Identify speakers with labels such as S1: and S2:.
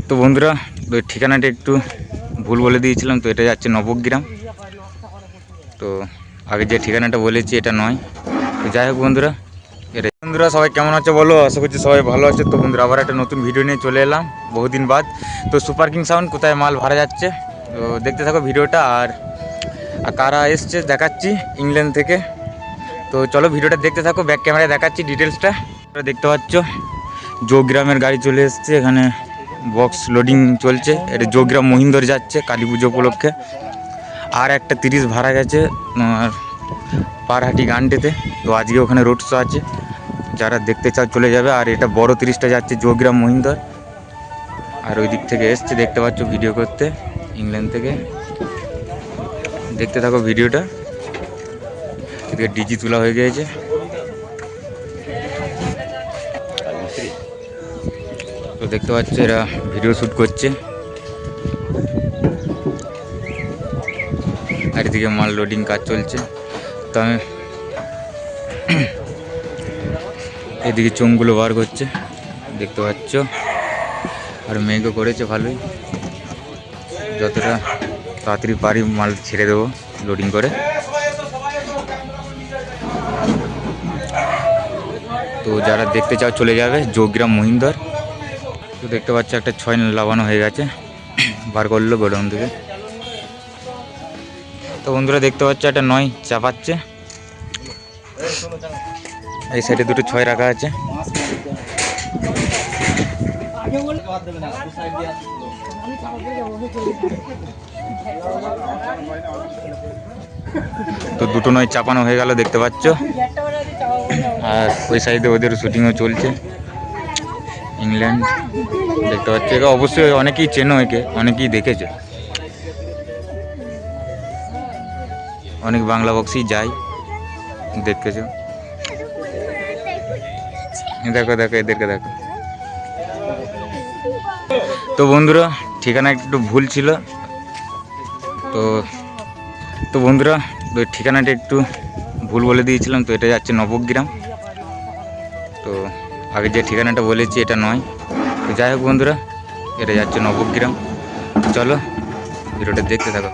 S1: তো বন্ধুরা, ওই ঠিকানাটা একটু ভুল বলে দিয়েছিলাম। তো এটা যাচ্ছে নবগ্রাম। তো আগে যে ঠিকানাটা বলেছি এটা নয়। তো যাই হোক বন্ধুরা, বন্ধুরা সবাই কেমন আছে বলো? আশা করছি সবাই ভালো আছে। তো বন্ধুরা আবার একটা নতুন ভিডিও নিয়ে চলে এলাম বহুদিন বাদ। তো সুপার কিং সাউন্ড কোথায় মাল ভরা যাচ্ছে, তো দেখতে থাকো ভিডিওটা। আর কারা এসছে দেখাচ্ছি ইংল্যান্ড থেকে। তো চলো ভিডিওটা দেখতে থাকো, ব্যাক ক্যামেরায় দেখাচ্ছি ডিটেলসটা। দেখতে পাচ্ছ যোগগ্রামের গাড়ি চলে এসছে, এখানে বক্স লোডিং চলছে। এটা যোগগ্রাম মহিন্দর যাচ্ছে কালী পুজো উপলক্ষে। আর একটা 30 ভাড়া গেছে আর পারহাটি গানটেতে। তো আজকে ওখানে রোড শো আছে, যারা দেখতে চাও চলে যাবে। আর এটা বড় 30টা যাচ্ছে যোগগ্রাম মহিন্দর। আর ওই দিক থেকে এসছে দেখতে পাচ্ছ ভিডিও করতে ইংল্যান্ড থেকে। দেখতে থাকো ভিডিওটা। এদিকে ডিজি তোলা হয়ে গিয়েছে। তো দেখতে পাচ্ছ এরা ভিডিও শ্যুট করছে। আর এদিকে মাল লোডিং কাজ চলছে। তো আমি এদিকে চোঙগুলো বার করছে দেখতে পাচ্ছ। আর মেঘও করেছে ভালোই, যতটা তাড়াতাড়ি পারি মাল ছেড়ে দেবো লোডিং করে। তো যারা দেখতে চাও চলে যাবে যোগগ্রাম মহিন্দর। তো দেখতে পাচ্ছ একটা 6 লাগানো হয়ে গেছে, বার করলো গোডাউন থেকে। তো বন্ধুরা দেখতে পাচ্ছ একটা 9 চাপাচ্ছে। এই সাইডে দুটো 6 রাখা আছে। তো দুটো 9 চাপানো হয়ে গেল দেখতে পাচ্ছ। আর ওই সাইডে ওদের শুটিংও চলছে ইংল্যান্ড। দেখতে পাচ্ছ একে অবশ্যই অনেকেই চেনো, একে অনেকেই দেখেছে, অনেক বাংলা বক্সই যায় দেখেছো। দেখো দেখো এদেরকে দেখো। তো বন্ধুরা ঠিকানা একটু ভুল ছিল। তো বন্ধুরা ওই ঠিকানাটা একটু ভুল বলে দিয়েছিলাম। তো এটা যাচ্ছে নবগ্রাম। তো আগে যে ঠিকানাটা বলেছি এটা নয়। তো যাই হোক বন্ধুরা, এটা যাচ্ছে নবগ্রাম। চলো ভিডিওটা দেখতে থাকো।